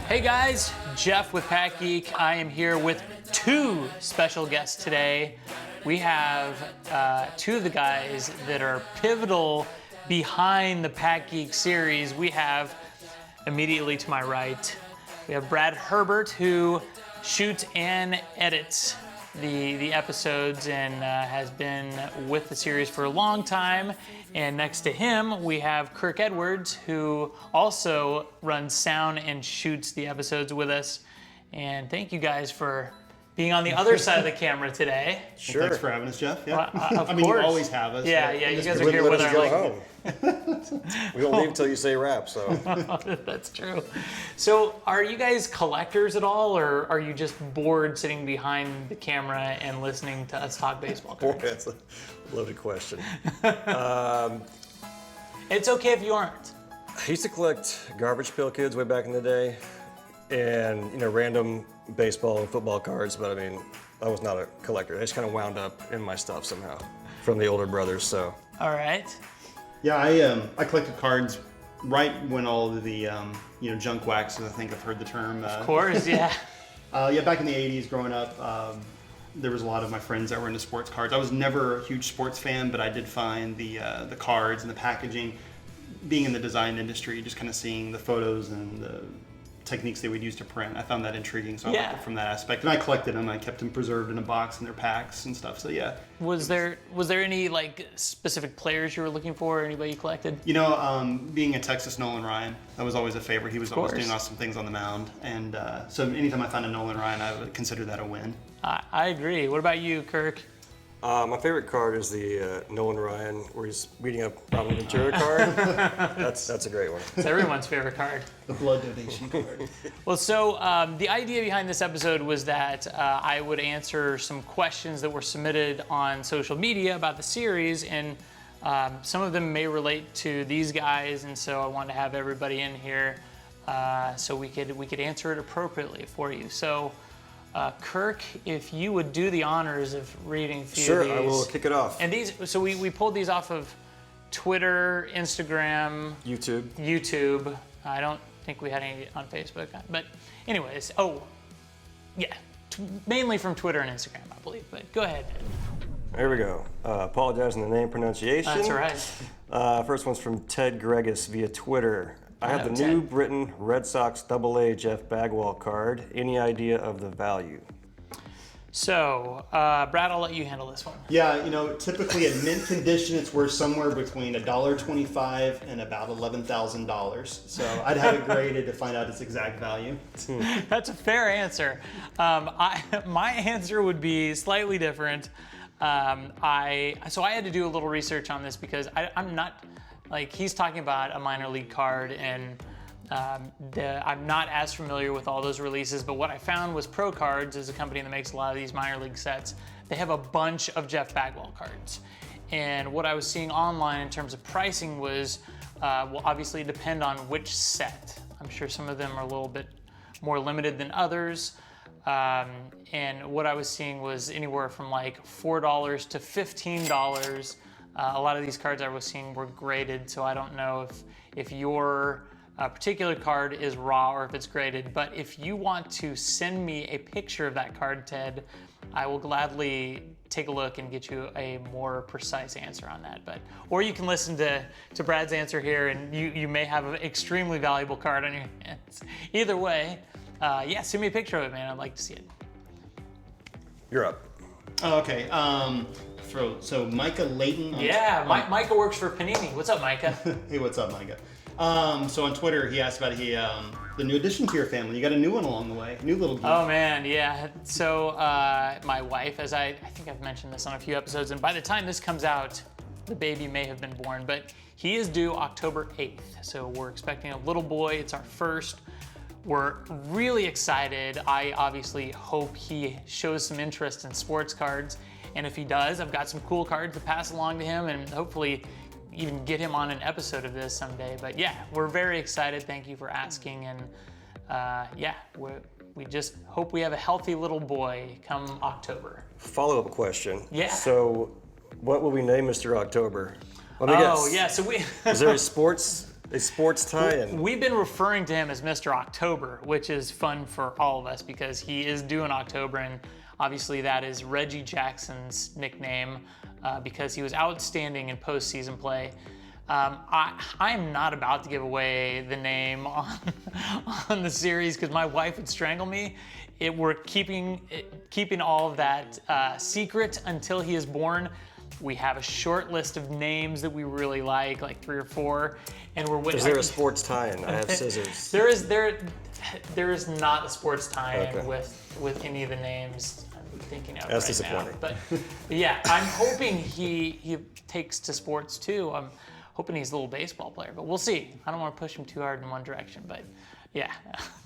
Hey guys, Jeff with PackGeek. I am here with two special guests today. We have two of the guys that are pivotal behind the PackGeek series. We have, immediately to my right, we have Brad Herbert, who shoots and edits the episodes and has been with the series for a long time. And next to him, we have Kirk Edwards, who also runs sound and shoots the episodes with us. And thank you guys for being on the other side of the camera today. Sure. Well, thanks for having us, Jeff. Yeah. Of I mean, course. You always have us. Yeah, you guys are here with our home. We don't leave until you say wrap, so. That's true. So are you guys collectors at all, or are you just bored sitting behind the camera and listening to us talk baseball cards? Boy, that's a loaded question. It's okay if you aren't. I used to collect Garbage Pail Kids way back in the day, and random baseball and football cards, but I mean, I was not a collector. I just kind of wound up in my stuff somehow from the older brothers, so. All right. Yeah, I collected cards right when all of the junk waxes, I think I've heard the term. Of course, yeah. Back in the 80s growing up, there was a lot of my friends that were into sports cards. I was never a huge sports fan, but I did find the cards and the packaging, being in the design industry, just kind of seeing the photos and the techniques they would use to print. I found that intriguing, so I liked it from that aspect. And I collected them. I kept them preserved in a box in their packs and stuff. So yeah. Was there any like specific players you were looking for, or anybody you collected? Being a Texas Nolan Ryan, that was always a favorite. He was always doing awesome things on the mound, and so anytime I found a Nolan Ryan, I would consider that a win. I agree. What about you, Kirk? My favorite card is the Nolan Ryan, where he's beating up Robin Ventura card. That's a great one. It's everyone's favorite card. The blood donation card. Well, so the idea behind this episode was that I would answer some questions that were submitted on social media about the series, and some of them may relate to these guys, and so I wanted to have everybody in here so we could answer it appropriately for you. So. Kirk, if you would do the honors of reading a few of these. Sure, I will kick it off. And these, so we pulled these off of Twitter, Instagram, YouTube. I don't think we had any on Facebook, but anyways, mainly from Twitter and Instagram, I believe. But go ahead. There we go. Apologize on the name pronunciation. That's all right. First one's from Ted Gregus via Twitter. I have the New Britain Red Sox AA Jeff Bagwell card. Any idea of the value? So, Brad, I'll let you handle this one. Yeah, typically in mint condition, it's worth somewhere between $1.25 and about $11,000. So I'd have it graded to find out its exact value. That's a fair answer. My answer would be slightly different. I had to do a little research on this because I'm not. Like, he's talking about a minor league card, and I'm not as familiar with all those releases, but what I found was Pro Cards is a company that makes a lot of these minor league sets. They have a bunch of Jeff Bagwell cards. And what I was seeing online in terms of pricing was, will obviously depend on which set. I'm sure some of them are a little bit more limited than others. And what I was seeing was anywhere from like $4 to $15. A lot of these cards I was seeing were graded, so I don't know if your particular card is raw or if it's graded. But if you want to send me a picture of that card, Ted, I will gladly take a look and get you a more precise answer on that. Or you can listen to Brad's answer here, and you may have an extremely valuable card on your hands. Either way, send me a picture of it, man. I'd like to see it. You're up. Oh, okay. So Micah Layton. Micah works for Panini. What's up, Micah? Hey, what's up, Micah? So on Twitter, he asked about the new addition to your family. You got a new one along the way, new little geek. Oh man, yeah. So my wife, as I think I've mentioned this on a few episodes, and by the time this comes out, the baby may have been born, but he is due October 8th. So we're expecting a little boy. It's our first. We're really excited. I obviously hope he shows some interest in sports cards. And if he does, I've got some cool cards to pass along to him and hopefully even get him on an episode of this someday. But yeah, we're very excited. Thank you for asking. And we just hope we have a healthy little boy come October. Follow-up question. Yeah. So what will we name Mr. October? Let me guess. Oh yeah, so we Is there a sports tie-in? we've been referring to him as Mr. October, which is fun for all of us because he is due in October, and obviously that is Reggie Jackson's nickname because he was outstanding in postseason play. I am not about to give away the name on the series because my wife would strangle me. We're keeping all of that secret until he is born. We have a short list of names that we really like 3 or 4, and we're waiting. Is there a sports tie-in? I have scissors. There is not a sports tie-in with any of the names I'm thinking of. That's right disappointing. Now. But yeah, I'm hoping he takes to sports too. I'm hoping he's a little baseball player, but we'll see. I don't want to push him too hard in one direction, but yeah.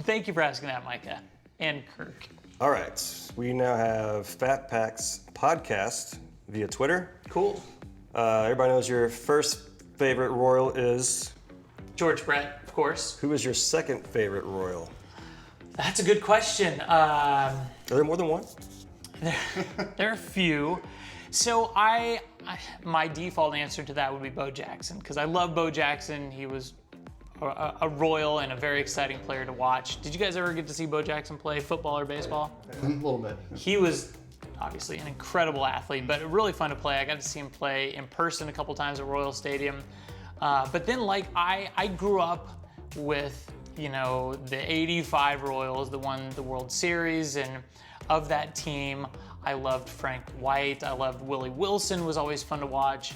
Thank you for asking that, Micah and Kirk. All right, we now have Fat Packs Podcast via Twitter. Cool. Everybody knows your first favorite Royal is? George Brett, of course. Who is your second favorite Royal? That's a good question. Are there more than one? There are a few. So my default answer to that would be Bo Jackson because I love Bo Jackson. He was a Royal and a very exciting player to watch. Did you guys ever get to see Bo Jackson play football or baseball? A little bit. He was obviously an incredible athlete, but really fun to play. I got to see him play in person a couple times at Royal Stadium. But then I grew up with, the 85 Royals that won the World Series, and of that team, I loved Frank White. I loved Willie Wilson, was always fun to watch.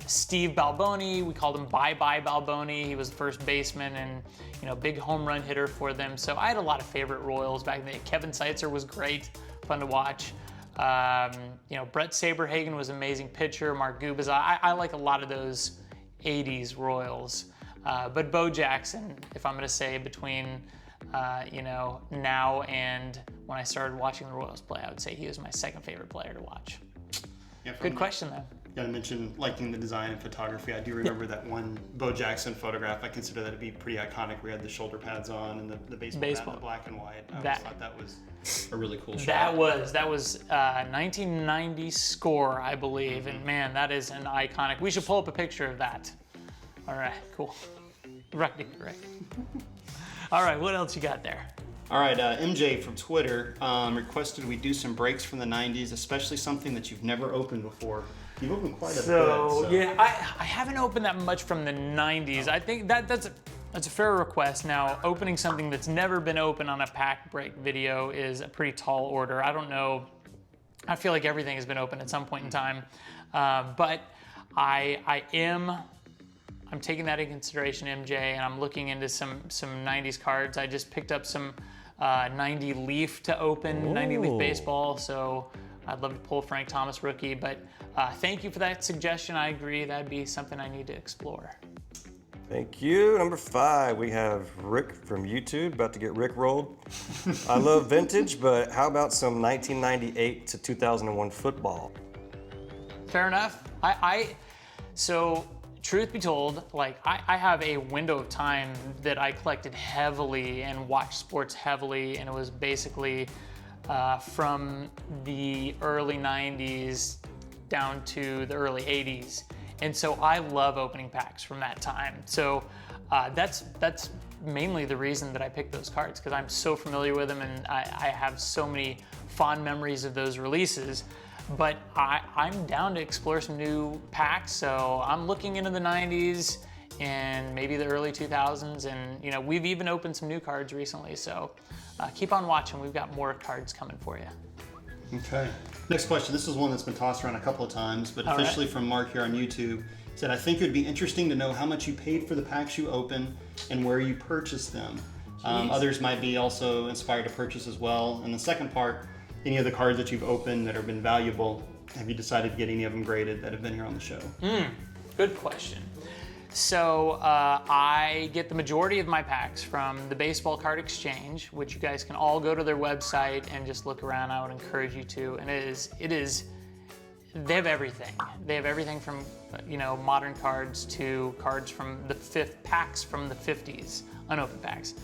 Steve Balboni, we called him Bye-Bye Balboni. He was the first baseman and, big home run hitter for them. So I had a lot of favorite Royals back in the day. Kevin Seitzer was great, fun to watch. Brett Saberhagen was an amazing pitcher. Mark Gubas. I like a lot of those 80s Royals. But Bo Jackson, if I'm going to say between, now and when I started watching the Royals play, I would say he was my second favorite player to watch. Yeah, Good question, though. Yeah, I mentioned liking the design and photography. I do remember that one Bo Jackson photograph. I consider that to be pretty iconic. We had the shoulder pads on and the baseball hat in the black and white. I always thought that was a really cool shot. That was 1990 score, I believe, and man, that is an iconic. We should pull up a picture of that. All right, cool. Right. All right, what else you got there? All right, MJ from Twitter requested we do some breaks from the 90s, especially something that you've never opened before. You've opened quite a bit. So yeah, I haven't opened that much from the 90s. I think that's a fair request. Now, opening something that's never been opened on a pack break video is a pretty tall order. I don't know. I feel like everything has been opened at some point in time, but I'm taking that in consideration, MJ, and I'm looking into some 90s cards. I just picked up some 90 Leaf to open, 90 Leaf baseball, so I'd love to pull Frank Thomas rookie, but thank you for that suggestion. I agree, that'd be something I need to explore. Thank you. Number 5, we have Rick from YouTube, about to get Rick rolled. I love vintage, but how about some 1998 to 2001 football? Fair enough. So truth be told, I have a window of time that I collected heavily and watched sports heavily, and it was basically from the early 90s down to the early 80s. And so I love opening packs from that time. So that's mainly the reason that I picked those cards, because I'm so familiar with them and I have so many fond memories of those releases. But I'm down to explore some new packs, so I'm looking into the 90s and maybe the early 2000s, and we've even opened some new cards recently, so keep on watching. We've got more cards coming for you. Okay. Next question. This is one that's been tossed around a couple of times, but officially from Mark here on YouTube. He said, I think it would be interesting to know how much you paid for the packs you open and where you purchased them. Others might be also inspired to purchase as well. And the second part, any of the cards that you've opened that have been valuable, have you decided to get any of them graded that have been here on the show? Good question. So I get the majority of my packs from the Baseball Card Exchange, which you guys can all go to their website and just look around. I would encourage you to. And they have everything. They have everything from modern cards to cards from the packs from the 50s, unopened packs.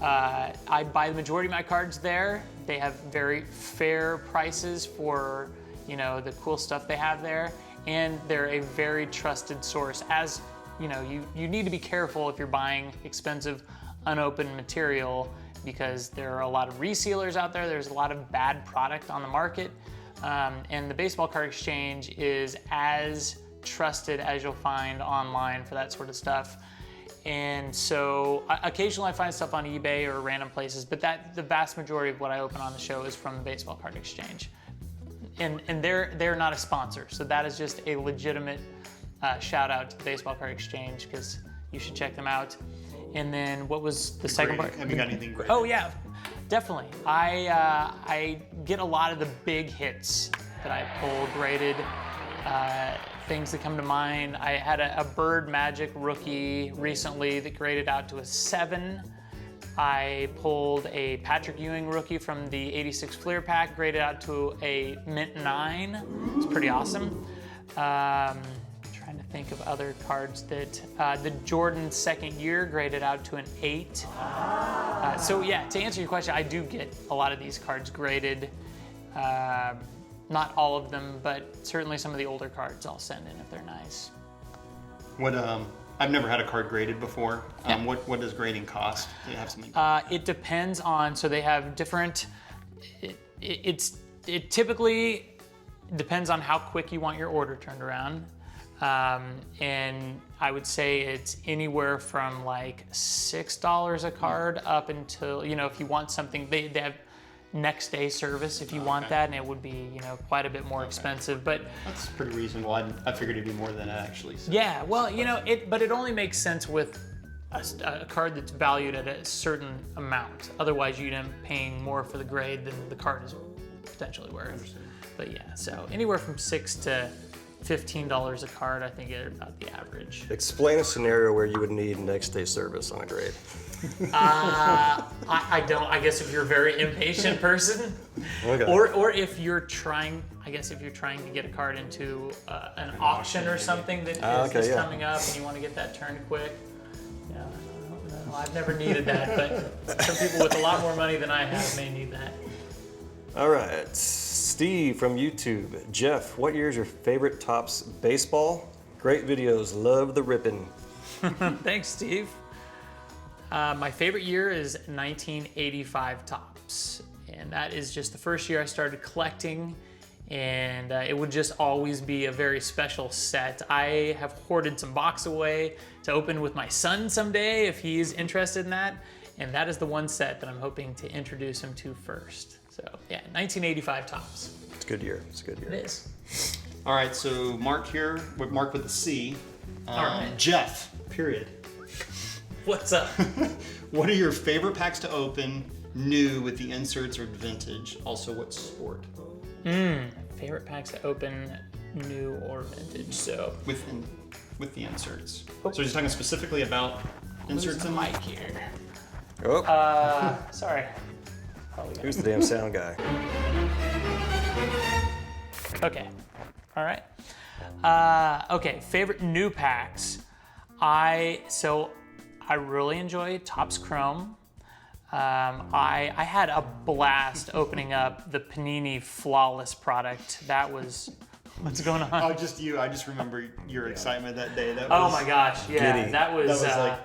I buy the majority of my cards there. They have very fair prices for the cool stuff they have there. and they're a very trusted source. As you know, you need to be careful if you're buying expensive unopened material, because there are a lot of resealers out there. There's a lot of bad product on the market, and the baseball card exchange is as trusted as you'll find online for that sort of stuff. And so occasionally I find stuff on eBay or random places, but the vast majority of what I open on the show is from the baseball card exchange. And they're not a sponsor, so that is just a legitimate shout out to the baseball card exchange, because you should check them out. And then what was the second part? Have you got anything great? Oh yeah, definitely. I get a lot of the big hits that I pull graded. Things that come to mind, I had a Bird Magic rookie recently that graded out to a 7. I pulled a Patrick Ewing rookie from the 86 Fleer Pack, graded out to a mint 9. It's pretty awesome. Trying to think of other cards that, the Jordan second year graded out to an 8. So yeah, to answer your question, I do get a lot of these cards graded. Not all of them, but certainly some of the older cards I'll send in if they're nice. What I've never had a card graded before. Yeah. What does grading cost? Do you have something? It depends on, so they have different, it typically depends on how quick you want your order turned around. And I would say it's anywhere from like $6 a card up until, if you want something, they have next day service if you want that, and it would be quite a bit more expensive, but That's pretty reasonable. I figured it'd be more than that actually. So. yeah, well, but it only makes sense with a card that's valued at a certain amount. Otherwise, you'd end up paying more for the grade than the card is potentially worth. But yeah, so anywhere from $6 to $15 a card, I think, is about the average. Explain a scenario where you would need next day service on a grade. I don't. I guess if you're a very impatient person, Okay. or if you're trying, to get a card into an auction or something that is coming up, and you want to get that turned quick. Yeah, I don't know. I've never needed that, but some people with a lot more money than I have may need that. All right, Steve from YouTube. Jeff, what year is your favorite Topps baseball? Great videos, love the ripping. Thanks, Steve. My favorite year is 1985 Topps, and that is just the first year I started collecting, and it would just always be a very special set. I have hoarded some box away to open with my son someday if he's interested in that, and that is the one set that I'm hoping to introduce him to first. So yeah, 1985 Topps. It's a good year. It's a good year. It is. All right, so Mark here, Mark with a C. All right. Jeff, period. What's up? What are your favorite packs to open, new with the inserts or vintage? Also, what sport? Favorite packs to open, new or vintage. So With the inserts. So he's talking specifically about inserts the in mic here. Oh, Sorry. who's the damn sound guy? Okay. All right. Okay. Favorite new packs. I really enjoy Topps Chrome. I had a blast opening up the Panini Flawless product. That was, what's going on? Oh, just you. I just remember your excitement that day. That Oh was, my gosh, yeah, giddy. that was That was like,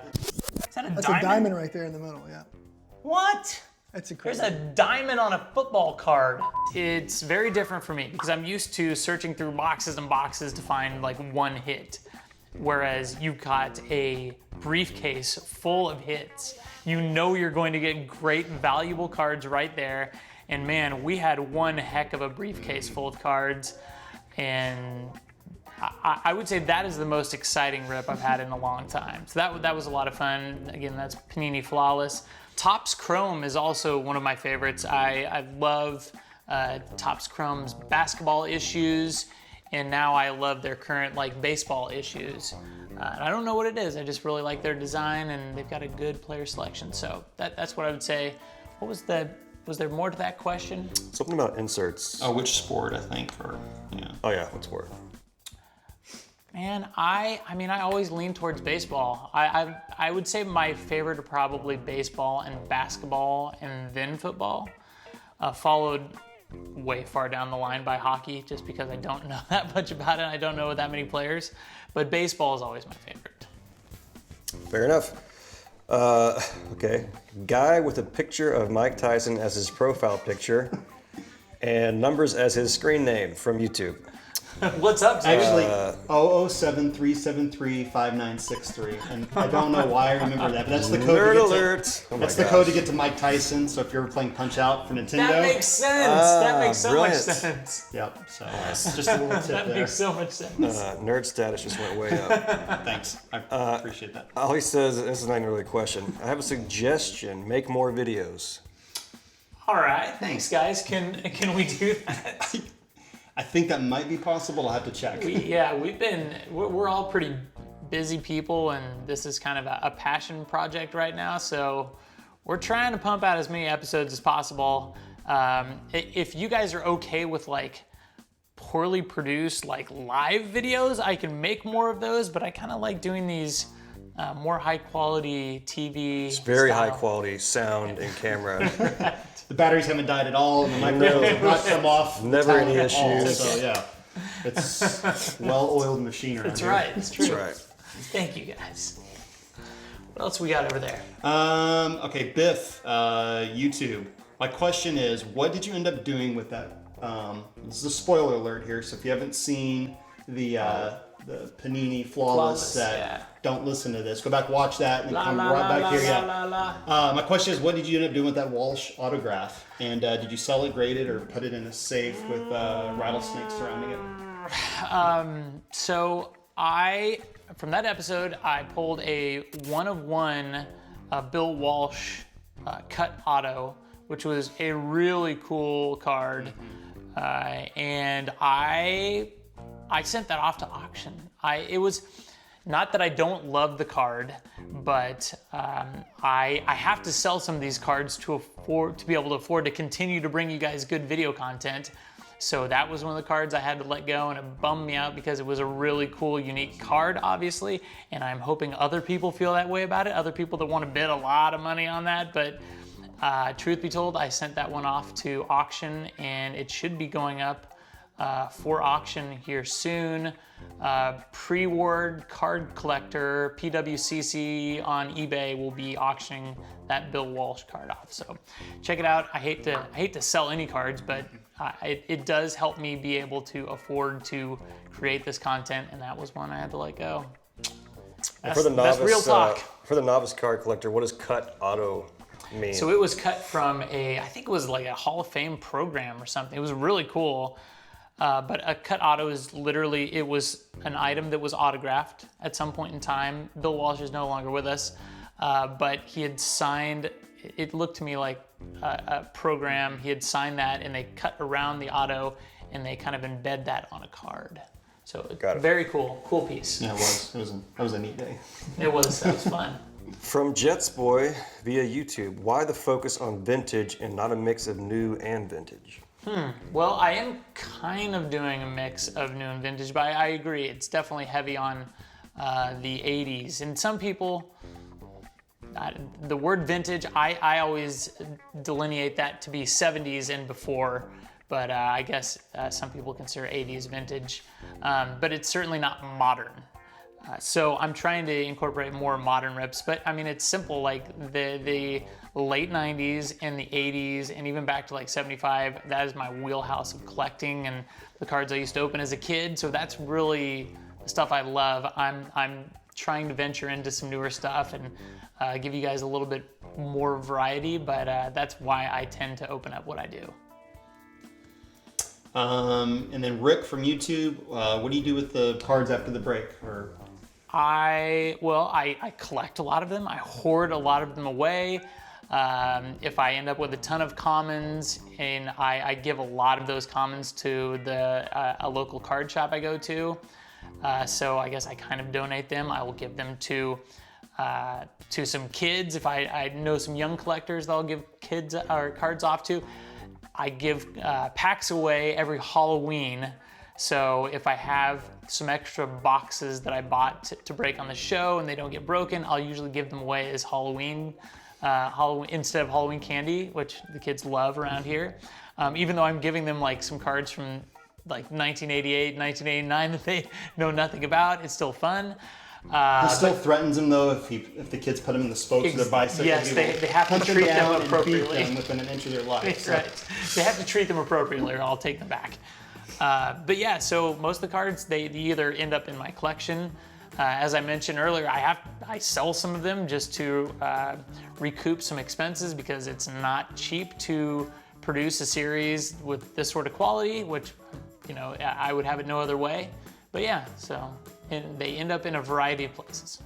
is that a That's diamond? a diamond right there in the middle, yeah. What? That's There's incredible. a diamond on a football card. It's very different for me because I'm used to searching through boxes and boxes to find like one hit. Whereas you've got a briefcase full of hits. You know you're going to get great, valuable cards right there. And man, we had one heck of a briefcase full of cards. And I would say that is the most exciting rip I've had in a long time. So that was a lot of fun. Again, that's Panini Flawless. Topps Chrome is also one of my favorites. I love Topps Chrome's basketball issues, and now I love their current baseball issues. I don't know what it is. I just really like their design, and they've got a good player selection. So that's what I would say. What was there more to that question? Something about inserts. oh, which sport, I think, or, yeah. Oh yeah, what sport? Man, I always lean towards baseball. I would say my favorite are probably baseball and basketball and then football, followed way far down the line by hockey, just because I don't know that much about it. I don't know that many players, but baseball is always my favorite. Fair enough. Okay. Guy with a picture of Mike Tyson as his profile picture and numbers as his screen name from YouTube. What's up, Zach? Actually, 007-373-5963. And I don't know why I remember that, but that's the code. Nerd to get alert. To, that's the code to get to Mike Tyson. So if you're ever playing Punch-Out for Nintendo. That makes sense. That makes so brilliant. much sense. Yep. So just a little tip That there. makes so much sense. Nerd status just went way up. Thanks. I appreciate that. All he says, this is not even really a question. I have a suggestion. Make more videos. All right, thanks, guys. Can we do that? I think that might be possible. I'll have to check. We're all pretty busy people, and this is kind of a passion project right now. So we're trying to pump out as many episodes as possible. If you guys are okay with like poorly produced like live videos, I can make more of those. But I kind of like doing these more high quality TV. It's very style. high quality sound and camera. The batteries haven't died at all, and the microphones have not come off. Never any at all, issues. so yeah, it's well-oiled machine around That's here. right. It's true. That's right. Thank you, guys. What else we got over there? Okay, Biff, YouTube. My question is, what did you end up doing with that? This is a spoiler alert here, so if you haven't seen the Panini Flawless set, yeah. don't listen to this. Go back, watch that, and then come la, right la, back la, here. la, Yeah. la, la. My question is, what did you end up doing with that Walsh autograph? And did you sell it, grade it, or put it in a safe with rattlesnakes surrounding it? So from that episode, I pulled a 1-of-1 Bill Walsh cut auto, which was a really cool card. And I sent that off to auction. It was not that I don't love the card, but I have to sell some of these cards to be able to afford to continue to bring you guys good video content. So that was one of the cards I had to let go, and it bummed me out because it was a really cool, unique card, obviously. And I'm hoping other people feel that way about it. Other people that want to bid a lot of money on that, but truth be told, I sent that one off to auction, and it should be going up for auction here soon. Pre-ward card collector PWCC on eBay will be auctioning that Bill Walsh card off. So check it out. I hate to sell any cards, but it does help me be able to afford to create this content, and that was one I had to let go. That's real talk. For the novice card collector, what does cut auto mean? So it was cut from I think it was like a Hall of Fame program or something. It was really cool. But a cut auto is literally, it was an item that was autographed at some point in time. Bill Walsh is no longer with us, but he had signed, it looked to me like a program. He had signed that, and they cut around the auto, and they kind of embed that on a card. So very cool piece. Yeah, it was. That was a neat day. That was fun. From Jets Boy via YouTube, why the focus on vintage and not a mix of new and vintage? Well, I am kind of doing a mix of new and vintage, but I agree. It's definitely heavy on the 80s. And some people, the word vintage, I always delineate that to be 70s and before, but I guess some people consider 80s vintage. But it's certainly not modern. So I'm trying to incorporate more modern rips, but I mean, it's simple, like the late 90s and the 80s and even back to like 75, that is my wheelhouse of collecting and the cards I used to open as a kid. So that's really the stuff I love. I'm trying to venture into some newer stuff and give you guys a little bit more variety, but that's why I tend to open up what I do. And then Rick from YouTube, what do you do with the cards after the break? Or I collect a lot of them. I hoard a lot of them away. If I end up with a ton of commons, and I give a lot of those commons to a local card shop I go to. So I guess I kind of donate them. I will give them to some kids. If I know some young collectors that I'll give kids or cards off to. I give packs away every Halloween. So if I have some extra boxes that I bought to break on the show and they don't get broken, I'll usually give them away as Halloween instead of Halloween candy, which the kids love around here. Even though I'm giving them like some cards from like 1988, 1989 that they know nothing about, it's still fun. It still threatens them though if the kids put them in the spokes of their bicycle. Yes, they have to treat them appropriately. And feed them within an inch of their life. That's right. They have to treat them appropriately, or I'll take them back. But yeah, so most of the cards they either end up in my collection. As I mentioned earlier, I sell some of them just to recoup some expenses because it's not cheap to produce a series with this sort of quality, which I would have it no other way. But yeah, so. And they end up in a variety of places.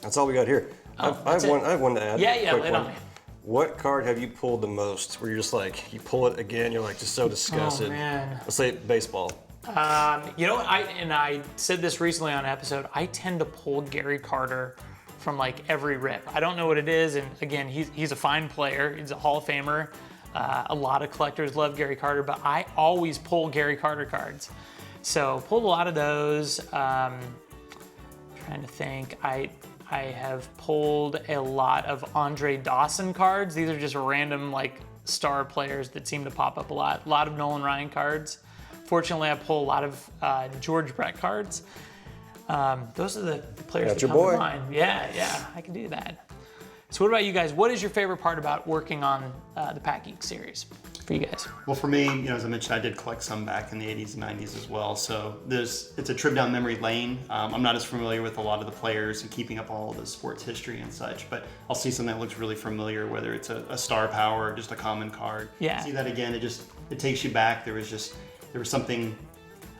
That's all we got here. I have one to add. Yeah, lay it on me. What card have you pulled the most where you're just like, you pull it again, you're like just so disgusted? Oh, man. Let's say baseball. I said this recently on an episode, I tend to pull Gary Carter from like every rip. I don't know what it is, and again, he's a fine player. He's a Hall of Famer. A lot of collectors love Gary Carter, but I always pull Gary Carter cards. So pulled a lot of those. Trying to think. I have pulled a lot of Andre Dawson cards. These are just random like star players that seem to pop up a lot. A lot of Nolan Ryan cards. Fortunately, I pull a lot of George Brett cards. Those are the players that come to mind. Yeah, I can do that. So what about you guys? What is your favorite part about working on the PackGeek series for you guys? Well, for me, as I mentioned, I did collect some back in the 80s and 90s as well. So it's a trip down memory lane. I'm not as familiar with a lot of the players and keeping up all of the sports history and such, but I'll see something that looks really familiar, whether it's a star power or just a common card. Yeah. See that again, it takes you back. There was something.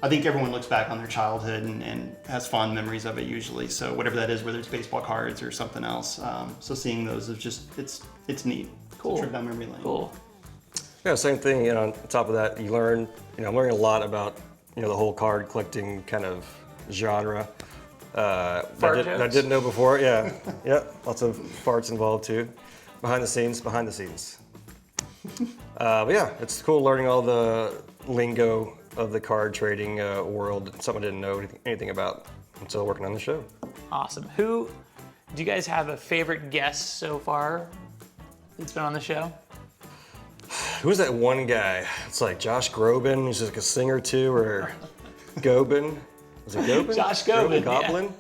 I think everyone looks back on their childhood and has fond memories of it usually. So whatever that is, whether it's baseball cards or something else. So seeing those is just, it's neat. Cool. It's a trip down memory lane. Cool. Yeah, same thing. On top of that, you learn, I'm learning a lot about, the whole card collecting kind of genre. That I didn't know before. Yeah, lots of farts involved too. Behind the scenes. But yeah, it's cool learning all the lingo of the card trading world, something I didn't know anything about until working on the show. Awesome. Do you guys have a favorite guest so far that's been on the show? Who's that one guy? It's like Josh Groban, he's just like a singer too, or Gobin. Was it Gobin? Josh Gobin, Goblin? Yeah.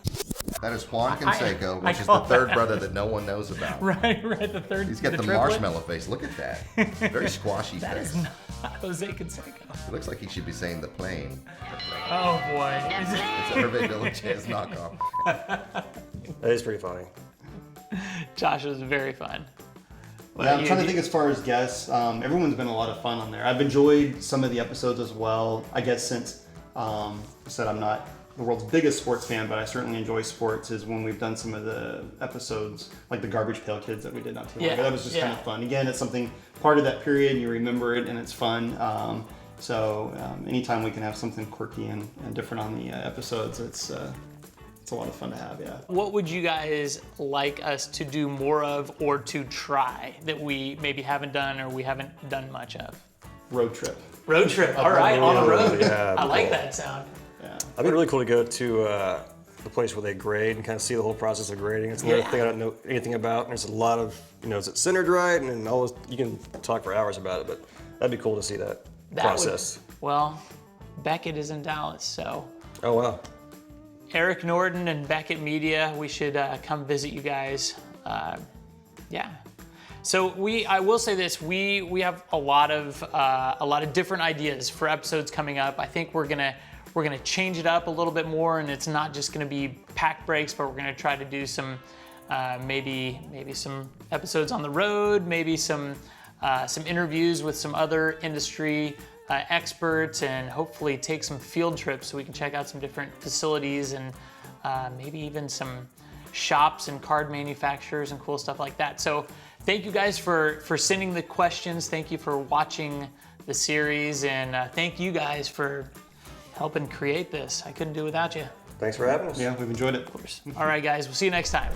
That is Juan Canseco, which is the third brother that no one knows about. Right, the third. He's got the triplet. marshmallow face. Look at that. Very squashy That face. is not Jose Canseco. It looks like he should be saying the plane. Oh boy. It's a Herbert Village Jazz knockoff. That is pretty funny. Josh was very fun. Yeah, I'm trying to think as far as guests. Everyone's been a lot of fun on there. I've enjoyed some of the episodes as well. I guess since I said I'm not the world's biggest sports fan, but I certainly enjoy sports, is when we've done some of the episodes, like the Garbage Pail Kids that we did not too long ago. That was just kind of fun. Again, it's something part of that period, and you remember it, and it's fun. So anytime we can have something quirky and different on the episodes, it's a lot of fun to have, yeah. What would you guys like us to do more of or to try that we maybe haven't done or we haven't done much of? Road trip. Road trip. All right, on the road. Yeah, I like cool. that sound. Yeah. It'd be really cool to go to the place where they grade and kind of see the whole process of grading. It's another thing I don't know anything about. And there's a lot of, is it centered right? And all those, you can talk for hours about it, but that'd be cool to see that process. Well, Beckett is in Dallas, so. Oh, wow. Eric Norton and Beckett Media, we should come visit you guys. Yeah. So I will say this: we have a lot of different ideas for episodes coming up. I think we're gonna change it up a little bit more, and it's not just gonna be pack breaks, but we're gonna try to do some maybe some episodes on the road, maybe some interviews with some other industry experts, and hopefully take some field trips so we can check out some different facilities and maybe even some shops and card manufacturers and cool stuff like that. So thank you guys for sending the questions. Thank you for watching the series, and thank you guys for helping create this. I couldn't do it without you. Thanks for having us. Yeah, we've enjoyed it. Of course. All right, guys, we'll see you next time.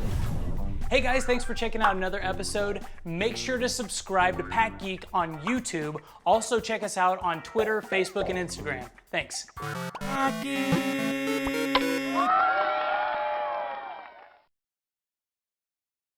Hey guys, thanks for checking out another episode. Make sure to subscribe to PackGeek on YouTube. Also check us out on Twitter, Facebook, and Instagram. Thanks. PackGeek!